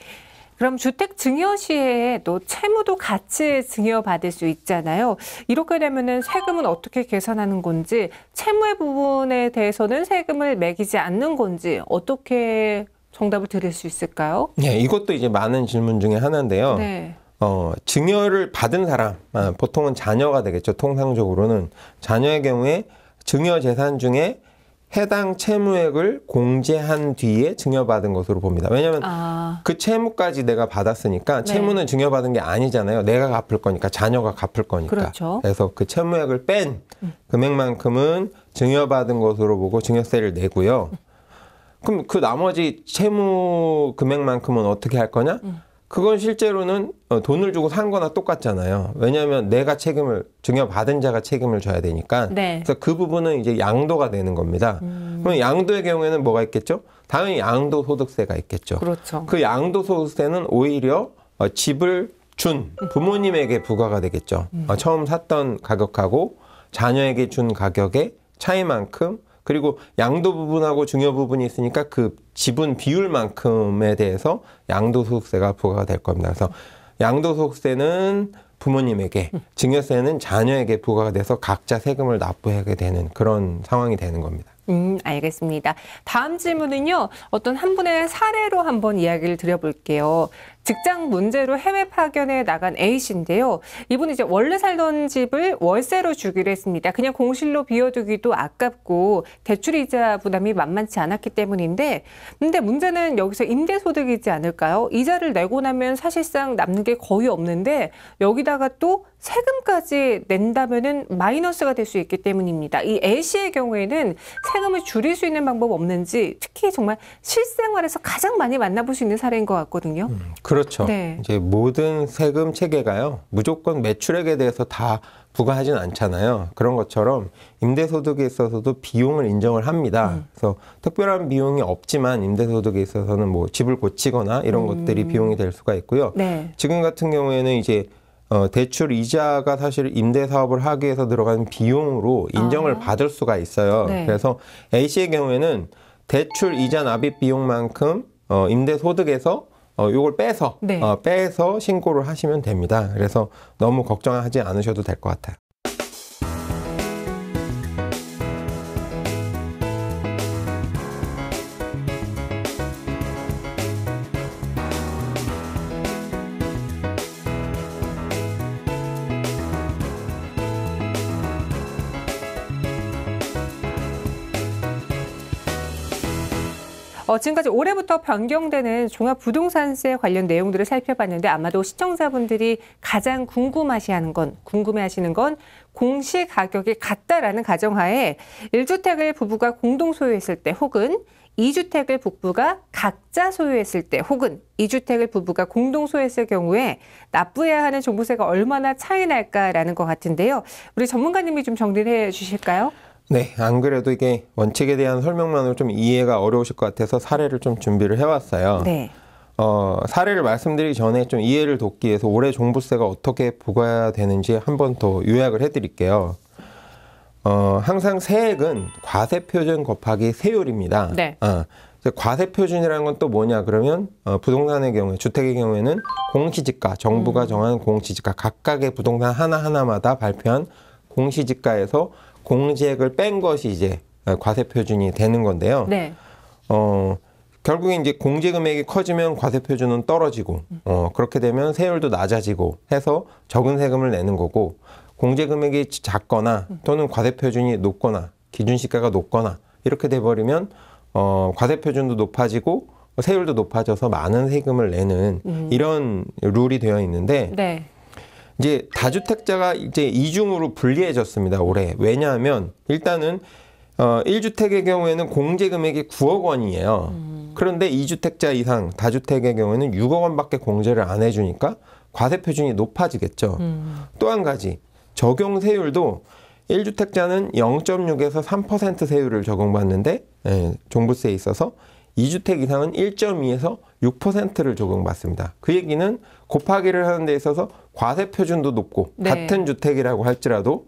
그럼 주택 증여 시에 또 채무도 같이 증여받을 수 있잖아요. 이렇게 되면은 세금은 어떻게 계산하는 건지, 채무의 부분에 대해서는 세금을 매기지 않는 건지 어떻게 정답을 드릴 수 있을까요? 네, 이것도 이제 많은 질문 중에 하나인데요. 네. 증여를 받은 사람, 보통은 자녀가 되겠죠. 통상적으로는 자녀의 경우에 증여 재산 중에 해당 채무액을 공제한 뒤에 증여받은 것으로 봅니다. 왜냐하면 그 채무까지 내가 받았으니까 채무는 증여받은 게 아니잖아요. 내가 갚을 거니까, 자녀가 갚을 거니까. 그렇죠. 그래서 그 채무액을 뺀 금액만큼은 증여받은 것으로 보고 증여세를 내고요. 그럼 그 나머지 채무 금액만큼은 어떻게 할 거냐? 그건 실제로는 돈을 주고 산 거나 똑같잖아요. 왜냐하면 내가 증여받은 자가 책임을 져야 되니까. 네. 그래서 그 부분은 이제 양도가 되는 겁니다. 그럼 양도의 경우에는 뭐가 있겠죠? 당연히 양도소득세가 있겠죠. 그렇죠. 그 양도소득세는 오히려 집을 준 부모님에게 부과가 되겠죠. 처음 샀던 가격하고 자녀에게 준 가격의 차이만큼, 그리고 양도 부분하고 증여 부분이 있으니까 그 지분 비율만큼에 대해서 양도소득세가 부과가 될 겁니다. 그래서 양도소득세는 부모님에게, 증여세는 자녀에게 부과가 돼서 각자 세금을 납부하게 되는 그런 상황이 되는 겁니다. 알겠습니다. 다음 질문은요, 어떤 한 분의 사례로 한번 이야기를 드려볼게요. 직장 문제로 해외 파견에 나간 A씨인데요. 이분이 이제 원래 살던 집을 월세로 주기로 했습니다. 그냥 공실로 비워두기도 아깝고 대출이자 부담이 만만치 않았기 때문인데, 근데 문제는 여기서 임대소득이지 않을까요? 이자를 내고 나면 사실상 남는 게 거의 없는데 여기다가 또 세금까지 낸다면은 마이너스가 될 수 있기 때문입니다. 이 A씨의 경우에는 세금을 줄일 수 있는 방법 없는지, 특히 정말 실생활에서 가장 많이 만나볼 수 있는 사례인 것 같거든요. 그렇죠. 네. 이제 모든 세금 체계가요, 무조건 매출액에 대해서 다 부과하진 않잖아요. 그런 것처럼 임대소득에 있어서도 비용을 인정을 합니다. 그래서 특별한 비용이 없지만 임대소득에 있어서는 뭐 집을 고치거나 이런 것들이 비용이 될 수가 있고요. 네. 지금 같은 경우에는 이제 대출 이자가 사실 임대 사업을 하기 위해서 들어가는 비용으로 인정을 받을 수가 있어요. 네. 그래서 A씨의 경우에는 대출 이자 납입 비용만큼 임대 소득에서 요걸 빼서 신고를 하시면 됩니다. 그래서 너무 걱정하지 않으셔도 될 것 같아요. 지금까지 올해부터 변경되는 종합부동산세 관련 내용들을 살펴봤는데 아마도 시청자분들이 가장 궁금해하시는 건 공시가격이 같다라는 가정하에 1주택을 부부가 공동 소유했을 때 혹은 2주택을 부부가 각자 소유했을 때 혹은 2주택을 부부가 공동 소유했을 경우에 납부해야 하는 종부세가 얼마나 차이 날까라는 것 같은데요. 우리 전문가님이 좀 정리를 해 주실까요? 네, 안 그래도 이게 원칙에 대한 설명만으로 좀 이해가 어려우실 것 같아서 사례를 좀 준비를 해왔어요. 네. 사례를 말씀드리기 전에 좀 이해를 돕기 위해서 올해 종부세가 어떻게 부과해야 되는지 한 번 더 요약을 해드릴게요. 항상 세액은 과세표준 곱하기 세율입니다. 네. 과세표준이라는 건 또 뭐냐 그러면 부동산의 경우에 주택의 경우에는 공시지가 정부가 정한 공시지가 각각의 부동산 하나하나마다 발표한 공시지가에서 공제액을 뺀 것이 이제 과세표준이 되는 건데요. 네. 결국에 이제 공제 금액이 커지면 과세표준은 떨어지고 그렇게 되면 세율도 낮아지고 해서 적은 세금을 내는 거고 공제 금액이 작거나 또는 과세표준이 높거나 기준시가가 높거나 이렇게 돼버리면 과세표준도 높아지고 세율도 높아져서 많은 세금을 내는 이런 룰이 되어 있는데 네. 이제 다주택자가 이제 이중으로 불리해졌습니다, 올해. 왜냐하면 일단은 1주택의 경우에는 공제 금액이 9억 원이에요. 그런데 2주택자 이상 다주택의 경우에는 6억 원밖에 공제를 안 해주니까 과세표준이 높아지겠죠. 또 한 가지, 적용 세율도 1주택자는 0.6에서 3% 세율을 적용받는데 종부세에 있어서 2주택 이상은 1.2에서 6%를 적용받습니다. 그 얘기는 곱하기를 하는 데 있어서 과세표준도 높고 네. 같은 주택이라고 할지라도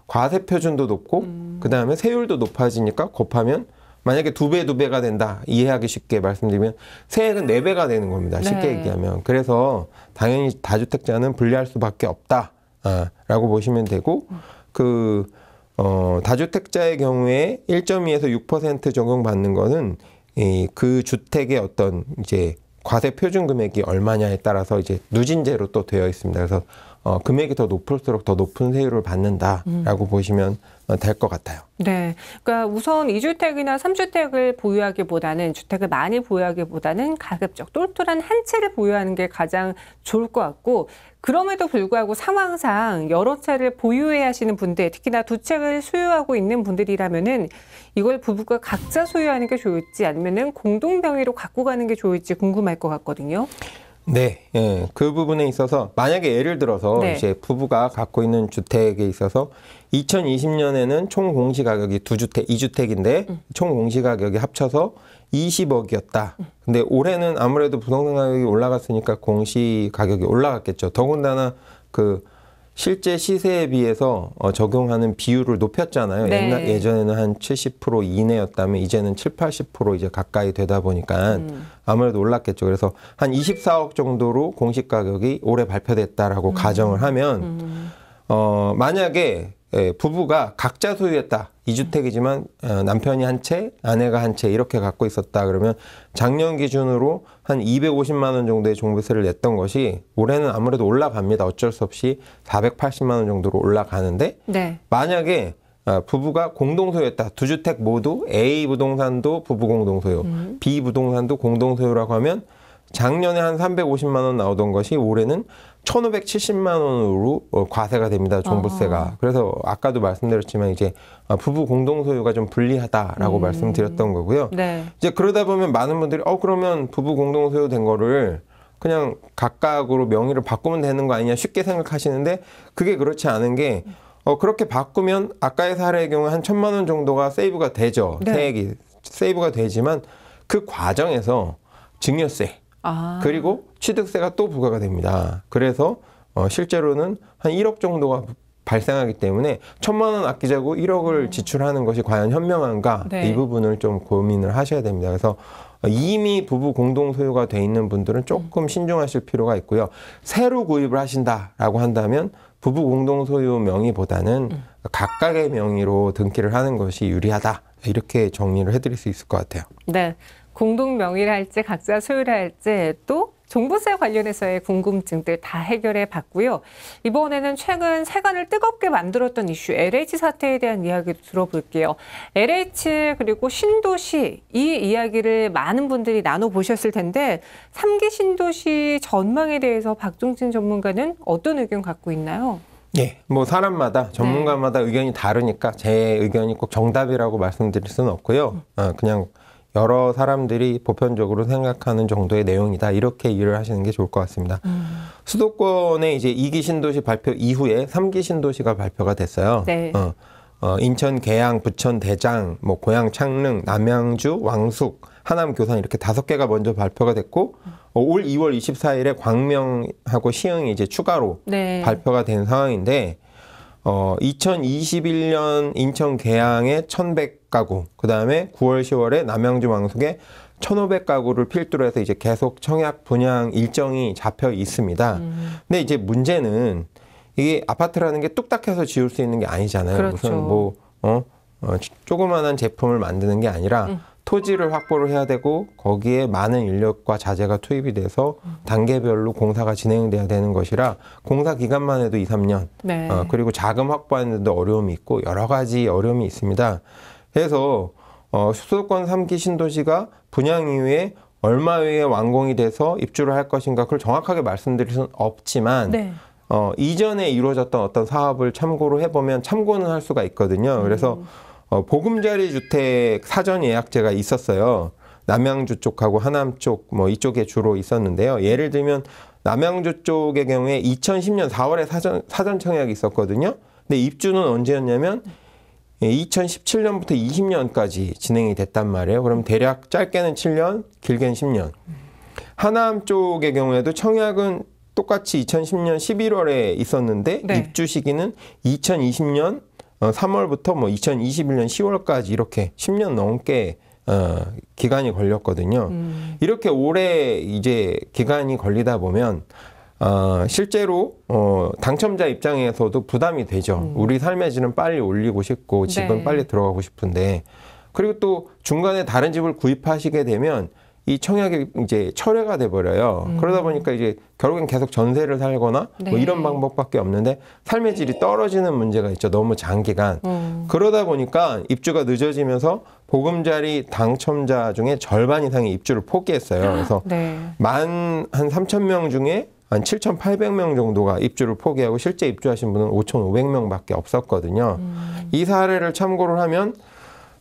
과세표준도 높고 그 다음에 세율도 높아지니까 곱하면 만약에 2배가 된다. 이해하기 쉽게 말씀드리면 세액은 4배가 되는 겁니다. 쉽게 네. 얘기하면. 그래서 당연히 다주택자는 불리할 수밖에 없다. 라고 보시면 되고 다주택자의 경우에 1.2에서 6% 적용받는 거는 그 주택의 어떤 이제 과세 표준 금액이 얼마냐에 따라서 이제 누진제로 또 되어 있습니다. 그래서 금액이 더 높을수록 더 높은 세율을 받는다라고 보시면 될 것 같아요. 네. 그러니까 우선 2주택이나 3주택을 보유하기보다는 주택을 많이 보유하기보다는 가급적 똘똘한 한 채를 보유하는 게 가장 좋을 것 같고 그럼에도 불구하고 상황상 여러 채를 보유해야 하시는 분들, 특히나 2채를 소유하고 있는 분들이라면은 이걸 부부가 각자 소유하는 게 좋을지 아니면은 공동 명의로 갖고 가는 게 좋을지 궁금할 것 같거든요. 네, 그 부분에 있어서 만약에 예를 들어서 네. 이제 부부가 갖고 있는 주택에 있어서 2020년에는 총 공시가격이 2주택인데 총 공시가격이 합쳐서 20억이었다. 근데 올해는 아무래도 부동산 가격이 올라갔으니까 공시가격이 올라갔겠죠. 더군다나 그 실제 시세에 비해서 적용하는 비율을 높였잖아요. 네. 예전에는 한 70% 이내였다면 이제는 7, 80% 이제 가까이 되다 보니까 아무래도 올랐겠죠. 그래서 한 24억 정도로 공시가격이 올해 발표됐다라고 가정을 하면 만약에 부부가 각자 소유했다. 2주택이지만 남편이 한 채, 아내가 한 채 이렇게 갖고 있었다. 그러면 작년 기준으로 한 250만 원 정도의 종부세를 냈던 것이 올해는 아무래도 올라갑니다. 어쩔 수 없이 480만 원 정도로 올라가는데 네. 만약에 부부가 공동소유했다. 2주택 모두 A 부동산도 부부 공동소유, B 부동산도 공동소유라고 하면 작년에 한 350만 원 나오던 것이 올해는 1,570만 원으로 과세가 됩니다. 종부세가. 그래서 아까도 말씀드렸지만 이제 부부 공동소유가 좀 불리하다라고 말씀드렸던 거고요. 네. 이제 그러다 보면 많은 분들이 그러면 부부 공동소유 된 거를 그냥 각각으로 명의를 바꾸면 되는 거 아니냐 쉽게 생각하시는데 그게 그렇지 않은 게 그렇게 바꾸면 아까의 사례의 경우 한 1,000만 원 정도가 세이브가 되죠. 네. 세액이 세이브가 되지만 그 과정에서 증여세 그리고 취득세가 또 부과가 됩니다. 그래서 실제로는 한 1억 정도가 발생하기 때문에 1,000만 원 아끼자고 1억을 지출하는 것이 과연 현명한가 네. 이 부분을 좀 고민을 하셔야 됩니다. 그래서 이미 부부 공동 소유가 돼 있는 분들은 조금 신중하실 필요가 있고요. 새로 구입을 하신다라고 한다면 부부 공동 소유 명의보다는 각각의 명의로 등기를 하는 것이 유리하다. 이렇게 정리를 해드릴 수 있을 것 같아요. 네. 공동 명의를 할지 각자 소유를 할지 또 종부세 관련해서의 궁금증들 다 해결해 봤고요. 이번에는 최근 세간을 뜨겁게 만들었던 이슈 LH 사태에 대한 이야기도 들어볼게요. LH 그리고 신도시 이 이야기를 많은 분들이 나눠보셨을 텐데 3기 신도시 전망에 대해서 박종진 전문가는 어떤 의견 갖고 있나요? 예, 뭐 사람마다 전문가마다 의견이 다르니까 제 의견이 꼭 정답이라고 말씀드릴 수는 없고요. 그냥 여러 사람들이 보편적으로 생각하는 정도의 내용이다. 이렇게 이해를 하시는 게 좋을 것 같습니다. 수도권의 이제 2기 신도시 발표 이후에 3기 신도시가 발표가 됐어요. 네. 인천 계양, 부천 대장, 뭐 고양 창릉, 남양주, 왕숙, 하남 교산 이렇게 5개가 먼저 발표가 됐고 올 2월 24일에 광명하고 시흥이 이제 추가로 발표가 된 상황인데 2021년 인천 계양에 1,100가구, 그 다음에 9월 10월에 남양주 왕숙에 1,500가구를 필두로 해서 이제 계속 청약 분양 일정이 잡혀 있습니다. 근데 이제 문제는 이게 아파트라는 게 뚝딱 해서 지을 수 있는 게 아니잖아요. 그렇죠. 무슨 뭐 조그만한 제품을 만드는 게 아니라 토지를 확보를 해야 되고 거기에 많은 인력과 자재가 투입이 돼서 단계별로 공사가 진행돼야 되는 것이라 공사 기간만 해도 2, 3년 그리고 자금 확보하는 데도 어려움이 있고 여러 가지 어려움이 있습니다. 그래서 수도권 3기 신도시가 분양 이후에 얼마 후에 완공이 돼서 입주를 할 것인가 그걸 정확하게 말씀드릴 수는 없지만 이전에 이루어졌던 어떤 사업을 참고로 해보면 참고는 할 수가 있거든요. 그래서 보금자리 주택 사전 예약제가 있었어요. 남양주 쪽하고 하남 쪽 뭐 이쪽에 주로 있었는데요. 예를 들면 남양주 쪽의 경우에 2010년 4월에 사전 청약이 있었거든요. 근데 입주는 언제였냐면 2017년부터 20년까지 진행이 됐단 말이에요. 그럼 대략 짧게는 7년, 길게는 10년. 하남 쪽의 경우에도 청약은 똑같이 2010년 11월에 있었는데 입주 시기는 2020년 3월부터 뭐 2021년 10월까지 이렇게 10년 넘게 기간이 걸렸거든요. 이렇게 오래 이제 기간이 걸리다 보면 실제로 당첨자 입장에서도 부담이 되죠. 우리 삶의 질은 빨리 올리고 싶고 집은 빨리 들어가고 싶은데 그리고 또 중간에 다른 집을 구입하시게 되면 이 청약이 이제 철회가 돼버려요. 그러다 보니까 이제 결국엔 계속 전세를 살거나 뭐 이런 방법밖에 없는데 삶의 질이 떨어지는 문제가 있죠. 너무 장기간. 그러다 보니까 입주가 늦어지면서 보금자리 당첨자 중에 절반 이상이 입주를 포기했어요. 그래서 만 한 3,000명 중에 한 7,800명 정도가 입주를 포기하고 실제 입주하신 분은 5,500명밖에 없었거든요. 이 사례를 참고를 하면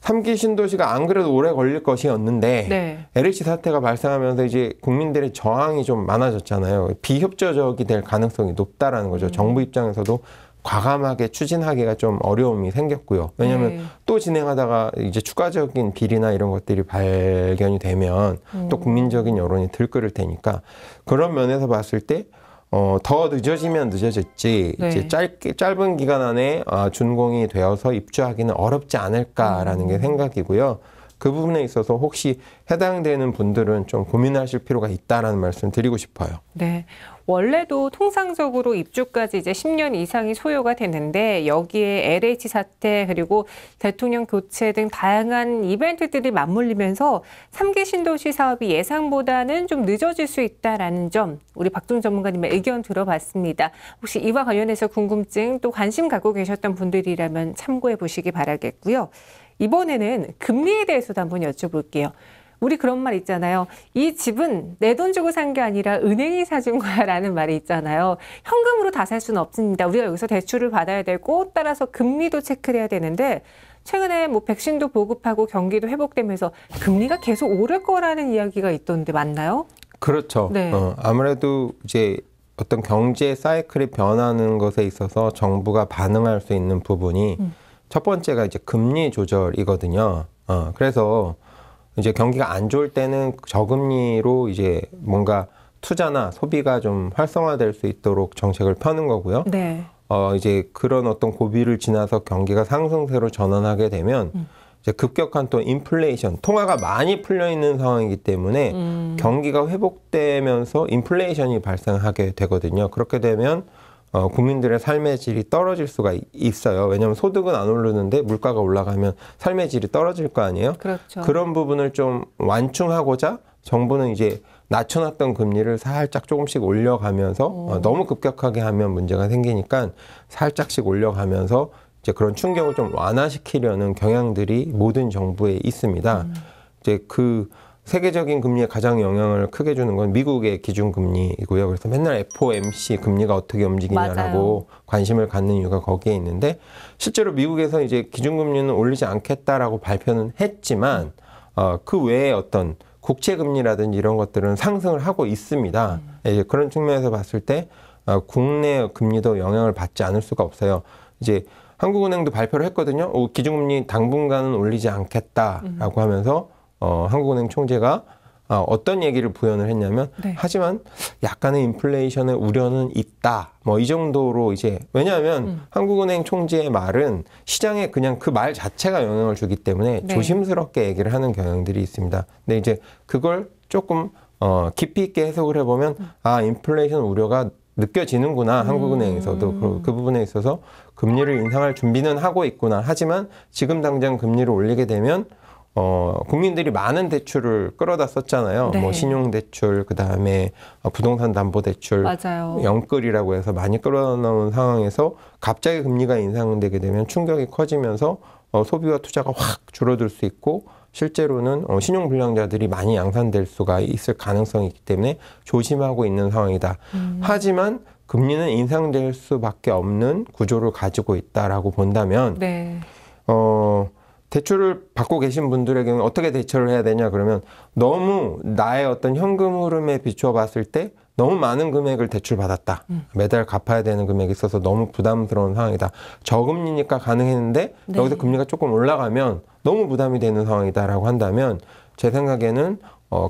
3기 신도시가 안 그래도 오래 걸릴 것이었는데 LH 사태가 발생하면서 이제 국민들의 저항이 좀 많아졌잖아요. 비협조적이 될 가능성이 높다라는 거죠. 정부 입장에서도 과감하게 추진하기가 좀 어려움이 생겼고요. 왜냐하면 또 진행하다가 이제 추가적인 비리나 이런 것들이 발견이 되면 또 국민적인 여론이 들끓을 테니까 그런 면에서 봤을 때 더 늦어지면 늦어졌지 이제 짧은 기간 안에 준공이 되어서 입주하기는 어렵지 않을까라는 게 생각이고요. 그 부분에 있어서 혹시 해당되는 분들은 좀 고민하실 필요가 있다라는 말씀 드리고 싶어요. 네. 원래도 통상적으로 입주까지 이제 10년 이상이 소요가 되는데 여기에 LH 사태 그리고 대통령 교체 등 다양한 이벤트들이 맞물리면서 3기 신도시 사업이 예상보다는 좀 늦어질 수 있다라는 점 우리 박종 전문가님의 의견 들어봤습니다. 혹시 이와 관련해서 궁금증 또 관심 갖고 계셨던 분들이라면 참고해 보시기 바라겠고요. 이번에는 금리에 대해서도 한번 여쭤볼게요. 우리 그런 말 있잖아요. 이 집은 내 돈 주고 산 게 아니라 은행이 사준 거야 라는 말이 있잖아요. 현금으로 다 살 수는 없습니다. 우리가 여기서 대출을 받아야 되고 따라서 금리도 체크를 해야 되는데 최근에 뭐 백신도 보급하고 경기도 회복되면서 금리가 계속 오를 거라는 이야기가 있던데 맞나요? 그렇죠. 아무래도 이제 어떤 경제 사이클이 변하는 것에 있어서 정부가 반응할 수 있는 부분이 첫 번째가 이제 금리 조절이거든요. 그래서 이제 경기가 안 좋을 때는 저금리로 이제 뭔가 투자나 소비가 좀 활성화될 수 있도록 정책을 펴는 거고요. 이제 그런 어떤 고비를 지나서 경기가 상승세로 전환하게 되면 이제 급격한 또 인플레이션, 통화가 많이 풀려 있는 상황이기 때문에 경기가 회복되면서 인플레이션이 발생하게 되거든요. 그렇게 되면 국민들의 삶의 질이 떨어질 수가 있어요. 왜냐하면 소득은 안 오르는데 물가가 올라가면 삶의 질이 떨어질 거 아니에요? 그렇죠. 그런 부분을 좀 완충하고자 정부는 이제 낮춰놨던 금리를 살짝 조금씩 올려가면서 너무 급격하게 하면 문제가 생기니까 살짝씩 올려가면서 이제 그런 충격을 좀 완화시키려는 경향들이 모든 정부에 있습니다. 이제 그 세계적인 금리에 가장 영향을 크게 주는 건 미국의 기준금리이고요. 그래서 맨날 FOMC 금리가 어떻게 움직이냐라고 맞아요. 관심을 갖는 이유가 거기에 있는데 실제로 미국에서 이제 기준금리는 올리지 않겠다라고 발표는 했지만 그 외에 어떤 국채금리라든지 이런 것들은 상승을 하고 있습니다. 이제 그런 측면에서 봤을 때 국내 금리도 영향을 받지 않을 수가 없어요. 이제 한국은행도 발표를 했거든요. 기준금리 당분간은 올리지 않겠다라고 하면서 한국은행 총재가 어떤 얘기를 부연을 했냐면 네. 하지만 약간의 인플레이션의 우려는 있다. 뭐 이 정도로 이제 왜냐하면 한국은행 총재의 말은 시장에 그냥 그 말 자체가 영향을 주기 때문에 네. 조심스럽게 얘기를 하는 경향들이 있습니다. 근데 이제 그걸 조금 깊이 있게 해석을 해보면 인플레이션 우려가 느껴지는구나. 한국은행에서도 그 부분에 있어서 금리를 인상할 준비는 하고 있구나. 하지만 지금 당장 금리를 올리게 되면 국민들이 많은 대출을 끌어다 썼잖아요. 네. 뭐 신용대출, 그 다음에 부동산 담보대출, 맞아요. 영끌이라고 해서 많이 끌어놓은 상황에서 갑자기 금리가 인상되게 되면 충격이 커지면서 소비와 투자가 확 줄어들 수 있고 실제로는 신용불량자들이 많이 양산될 수가 있을 가능성이 있기 때문에 조심하고 있는 상황이다. 하지만 금리는 인상될 수밖에 없는 구조를 가지고 있다라고 본다면 네. 대출을 받고 계신 분들의 경우 어떻게 대처를 해야 되냐 그러면 너무 나의 어떤 현금 흐름에 비추어 봤을 때 너무 많은 금액을 대출받았다. 매달 갚아야 되는 금액이 있어서 너무 부담스러운 상황이다. 저금리니까 가능했는데 네. 여기서 금리가 조금 올라가면 너무 부담이 되는 상황이다라고 한다면 제 생각에는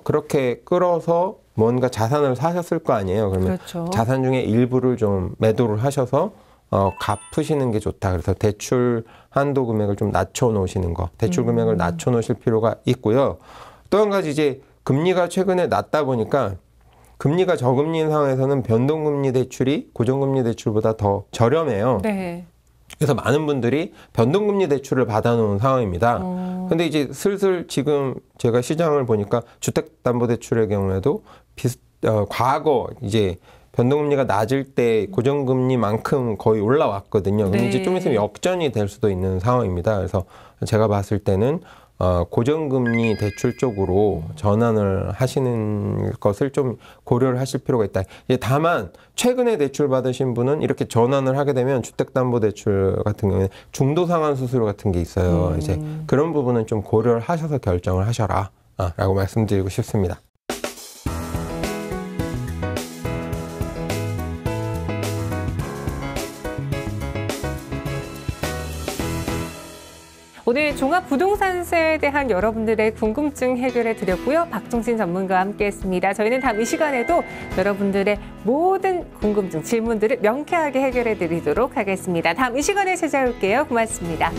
그렇게 끌어서 뭔가 자산을 사셨을 거 아니에요. 그러면 그렇죠. 자산 중에 일부를 좀 매도를 하셔서 갚으시는 게 좋다. 그래서 대출 한도 금액을 좀 낮춰 놓으시는 거, 대출 금액을 낮춰 놓으실 필요가 있고요. 또 한 가지 이제 금리가 최근에 낮다 보니까 금리가 저금리인 상황에서는 변동금리 대출이 고정금리 대출보다 더 저렴해요. 네. 그래서 많은 분들이 변동금리 대출을 받아놓은 상황입니다. 근데 이제 슬슬 지금 제가 시장을 보니까 주택담보대출의 경우에도 과거 이제 변동금리가 낮을 때 고정금리만큼 거의 올라왔거든요. 근데 네. 이제 좀 있으면 역전이 될 수도 있는 상황입니다. 그래서 제가 봤을 때는 고정금리 대출 쪽으로 전환을 하시는 것을 좀 고려를 하실 필요가 있다. 이제 다만 최근에 대출 받으신 분은 이렇게 전환을 하게 되면 주택담보대출 같은 경우에 중도상환 수수료 같은 게 있어요. 이제 그런 부분은 좀 고려를 하셔서 결정을 하셔라 라고 말씀드리고 싶습니다. 오늘 종합부동산세에 대한 여러분들의 궁금증 해결해 드렸고요. 박종신 전문가와 함께했습니다. 저희는 다음 이 시간에도 여러분들의 모든 궁금증, 질문들을 명쾌하게 해결해 드리도록 하겠습니다. 다음 이 시간에 찾아올게요. 고맙습니다.